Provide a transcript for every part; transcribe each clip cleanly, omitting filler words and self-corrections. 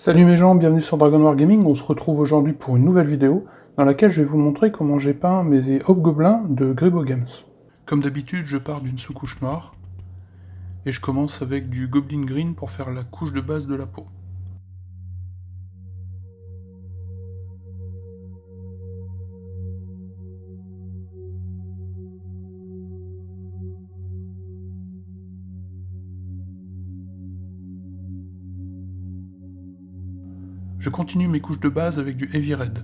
Salut mes gens, bienvenue sur Dragon War Gaming, on se retrouve aujourd'hui pour une nouvelle vidéo dans laquelle je vais vous montrer comment j'ai peint mes hobgoblins de Grebo Games. Comme d'habitude, je pars d'une sous-couche noire, et je commence avec du Goblin Green pour faire la couche de base de la peau. Je continue mes couches de base avec du Heavy Red.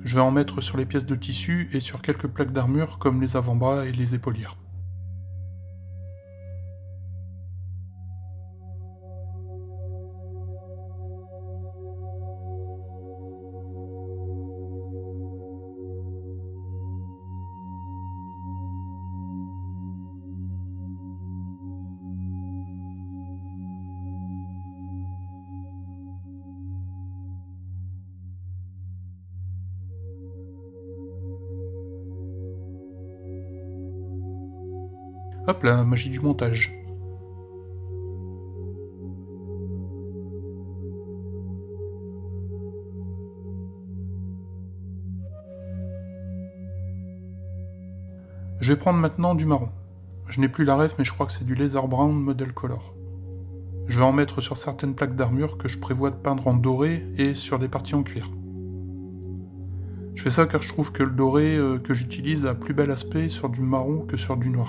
Je vais en mettre sur les pièces de tissu et sur quelques plaques d'armure comme les avant-bras et les épaulières. Hop la magie du montage. Je vais prendre maintenant du marron. Je n'ai plus la ref mais je crois que c'est du Laser Brown Model Color. Je vais en mettre sur certaines plaques d'armure que je prévois de peindre en doré et sur des parties en cuir. Je fais ça car je trouve que le doré que j'utilise a plus bel aspect sur du marron que sur du noir.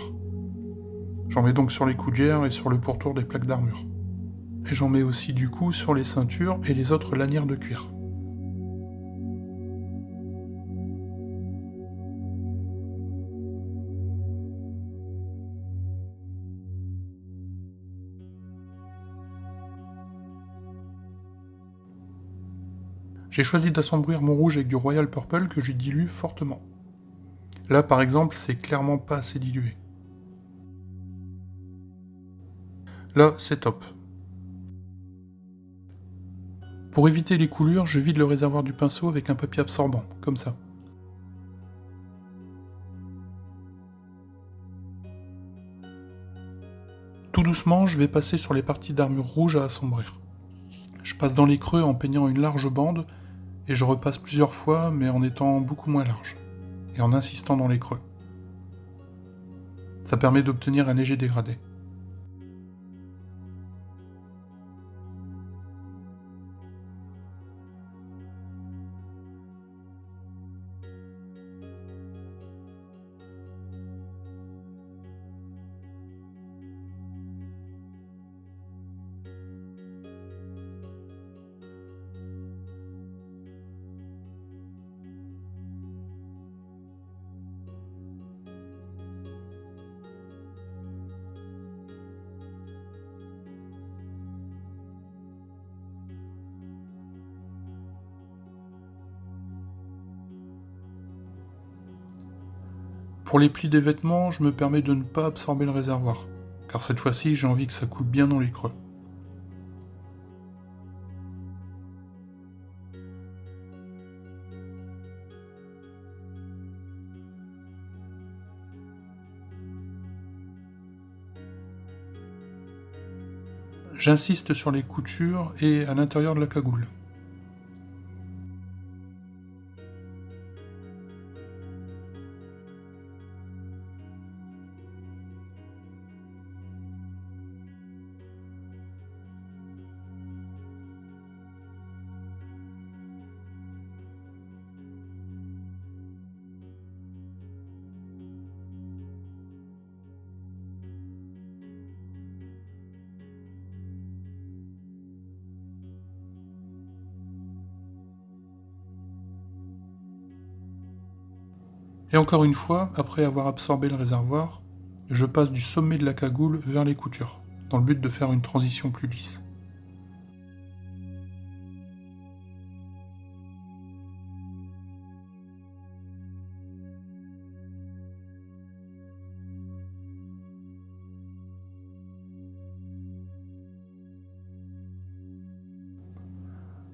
J'en mets donc sur les gougères et sur le pourtour des plaques d'armure. Et j'en mets aussi du coup sur les ceintures et les autres lanières de cuir. J'ai choisi d'assombrir mon rouge avec du Royal Purple que je dilue fortement. Là par exemple c'est clairement pas assez dilué. Là c'est top. Pour éviter les coulures, je vide le réservoir du pinceau avec un papier absorbant, comme ça. Tout doucement, je vais passer sur les parties d'armure rouge à assombrir. Je passe dans les creux en peignant une large bande, et je repasse plusieurs fois, mais en étant beaucoup moins large, et en insistant dans les creux. Ça permet d'obtenir un léger dégradé. Pour les plis des vêtements, je me permets de ne pas absorber le réservoir, car cette fois-ci j'ai envie que ça coule bien dans les creux. J'insiste sur les coutures et à l'intérieur de la cagoule. Et encore une fois, après avoir absorbé le réservoir, je passe du sommet de la cagoule vers les coutures, dans le but de faire une transition plus lisse.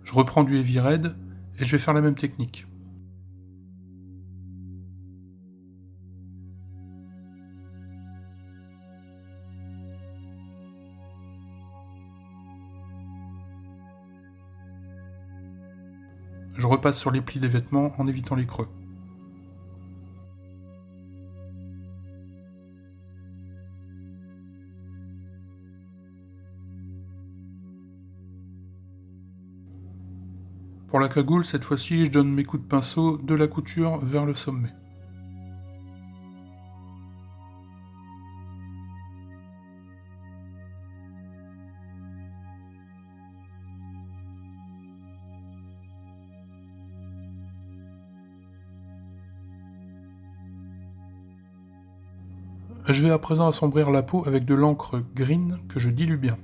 Je reprends du Heavy Red, et je vais faire la même technique. Je repasse sur les plis des vêtements en évitant les creux. Pour la cagoule, cette fois-ci, je donne mes coups de pinceau de la couture vers le sommet. Je vais à présent assombrir la peau avec de l'encre green que je dilue bien.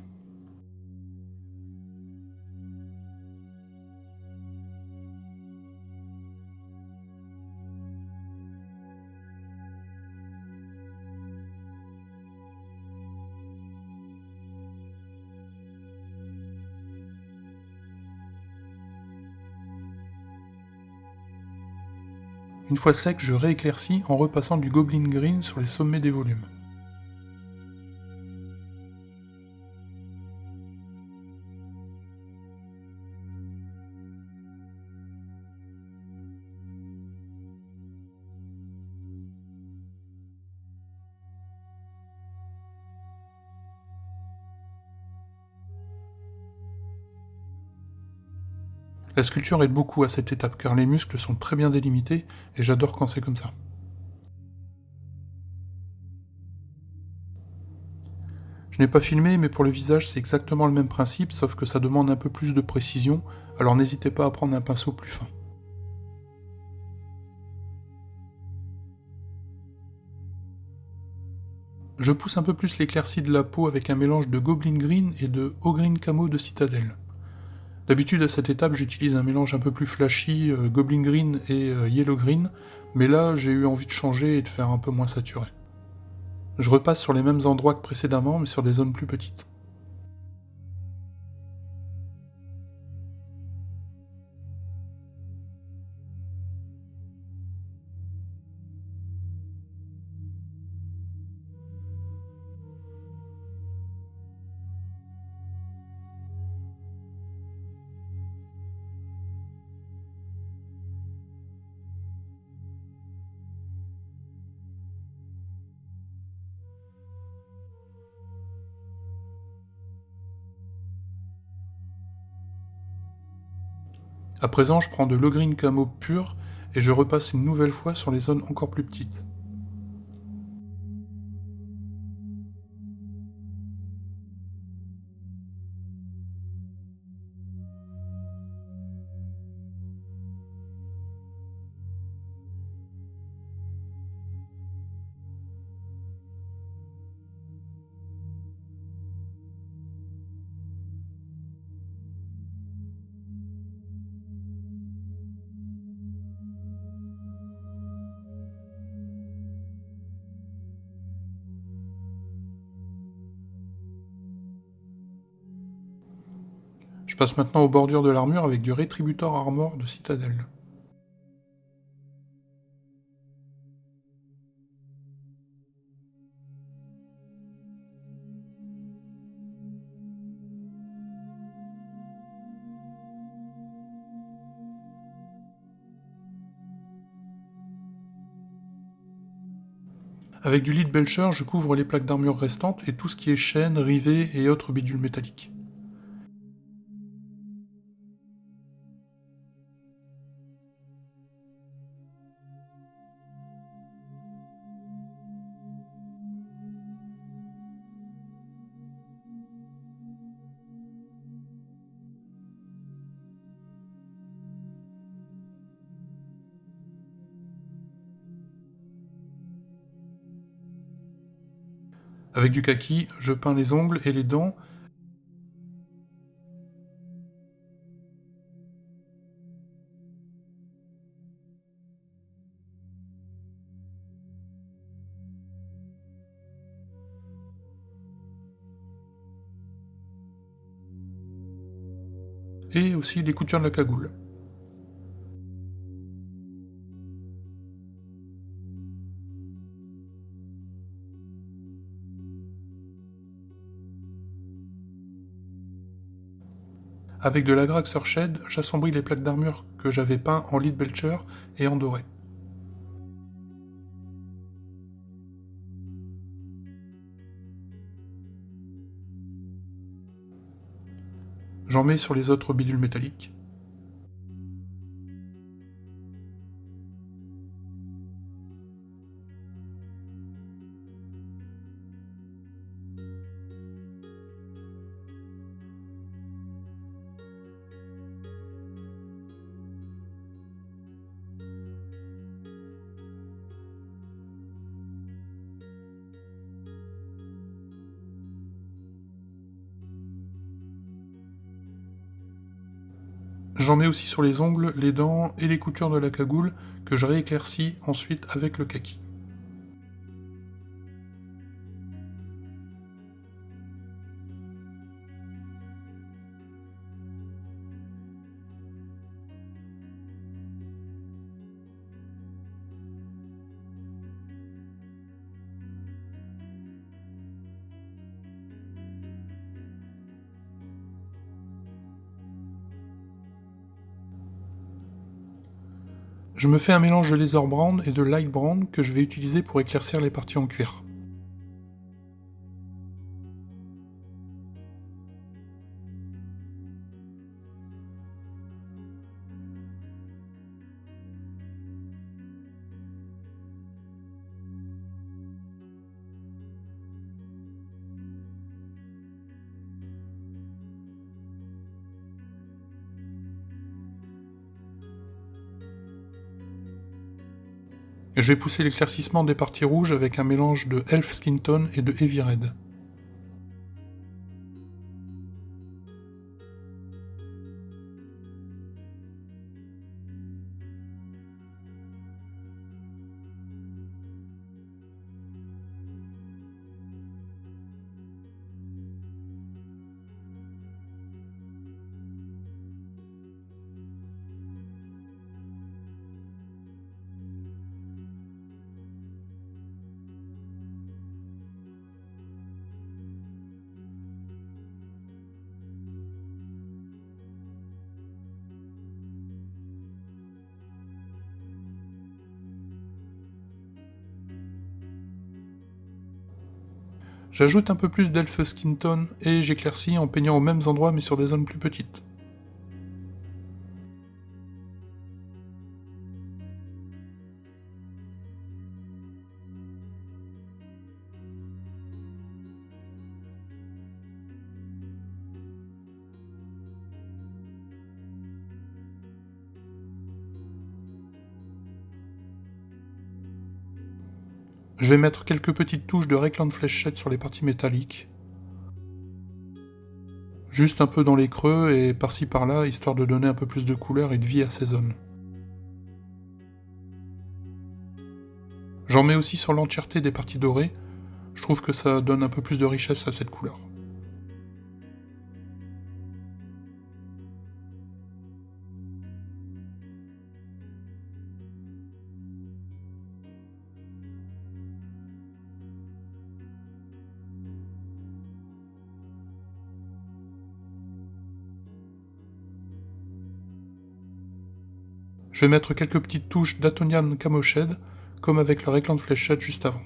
Une fois sec, je rééclaircis en repassant du Goblin Green sur les sommets des volumes. La sculpture aide beaucoup à cette étape car les muscles sont très bien délimités et j'adore quand c'est comme ça. Je n'ai pas filmé, mais pour le visage c'est exactement le même principe, sauf que ça demande un peu plus de précision, alors n'hésitez pas à prendre un pinceau plus fin. Je pousse un peu plus l'éclaircie de la peau avec un mélange de Goblin Green et de Haut Green Camo de Citadel. D'habitude à cette étape j'utilise un mélange un peu plus flashy, Goblin Green et Yellow Green, mais là j'ai eu envie de changer et de faire un peu moins saturé. Je repasse sur les mêmes endroits que précédemment, mais sur des zones plus petites. À présent, je prends de l'Haut Green Camo pur et je repasse une nouvelle fois sur les zones encore plus petites. Je passe maintenant aux bordures de l'armure avec du Retributor Armor de Citadel. Avec du Lead Belcher, je couvre les plaques d'armure restantes et tout ce qui est chaînes, rivets et autres bidules métalliques. Avec du kaki, je peins les ongles et les dents, et aussi les coutures de la cagoule. Avec de l'Agrax Shed, j'assombris les plaques d'armure que j'avais peint en Lead Belcher et en doré. J'en mets sur les autres bidules métalliques. J'en mets aussi sur les ongles, les dents et les coutures de la cagoule que je rééclaircis ensuite avec le kaki. Je me fais un mélange de laser brand et de light brand que je vais utiliser pour éclaircir les parties en cuir. Je vais pousser l'éclaircissement des parties rouges avec un mélange de Elf Skin Tone et de Heavy Red. J'ajoute un peu plus d'Elf Skin Tone et j'éclaircis en peignant aux mêmes endroits mais sur des zones plus petites. Je vais mettre quelques petites touches de Reikland Fléchette sur les parties métalliques. Juste un peu dans les creux et par-ci par-là, histoire de donner un peu plus de couleur et de vie à ces zones. J'en mets aussi sur l'entièreté des parties dorées, je trouve que ça donne un peu plus de richesse à cette couleur. Je vais mettre quelques petites touches d'Atonian Camoshed, comme avec le Reikland Fléchette juste avant.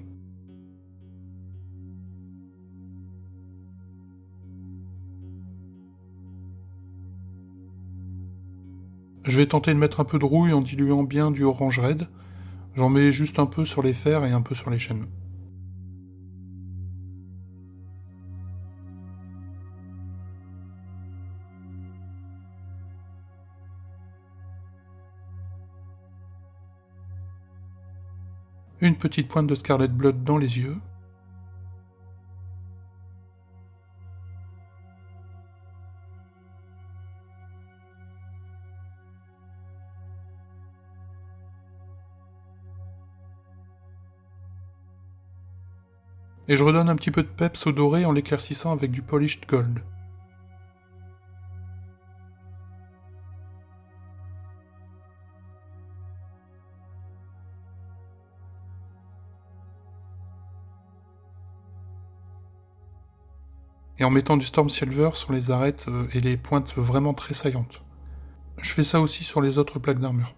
Je vais tenter de mettre un peu de rouille en diluant bien du orange red. J'en mets juste un peu sur les fers et un peu sur les chaînes. Une petite pointe de Scarlet Blood dans les yeux. Et je redonne un petit peu de peps au doré en l'éclaircissant avec du Polished Gold. Et en mettant du Storm Silver sur les arêtes et les pointes vraiment très saillantes. Je fais ça aussi sur les autres plaques d'armure.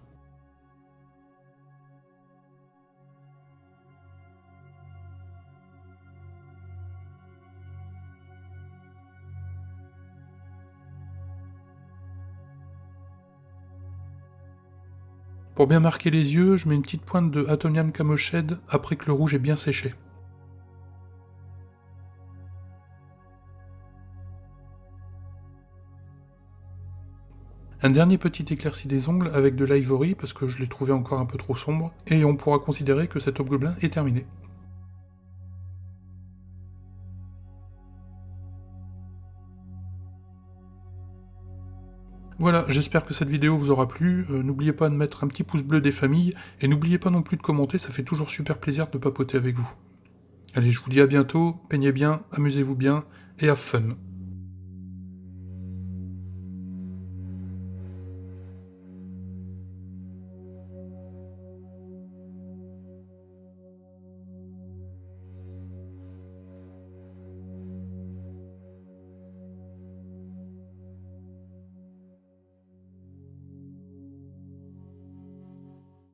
Pour bien marquer les yeux, je mets une petite pointe de Atomium Camoshed après que le rouge est bien séché. Un dernier petit éclairci des ongles avec de l'ivory parce que je l'ai trouvé encore un peu trop sombre, et on pourra considérer que cet hobgoblin est terminé. Voilà, j'espère que cette vidéo vous aura plu, n'oubliez pas de mettre un petit pouce bleu des familles, et n'oubliez pas non plus de commenter, ça fait toujours super plaisir de papoter avec vous. Allez, je vous dis à bientôt, peignez bien, amusez-vous bien, et have fun.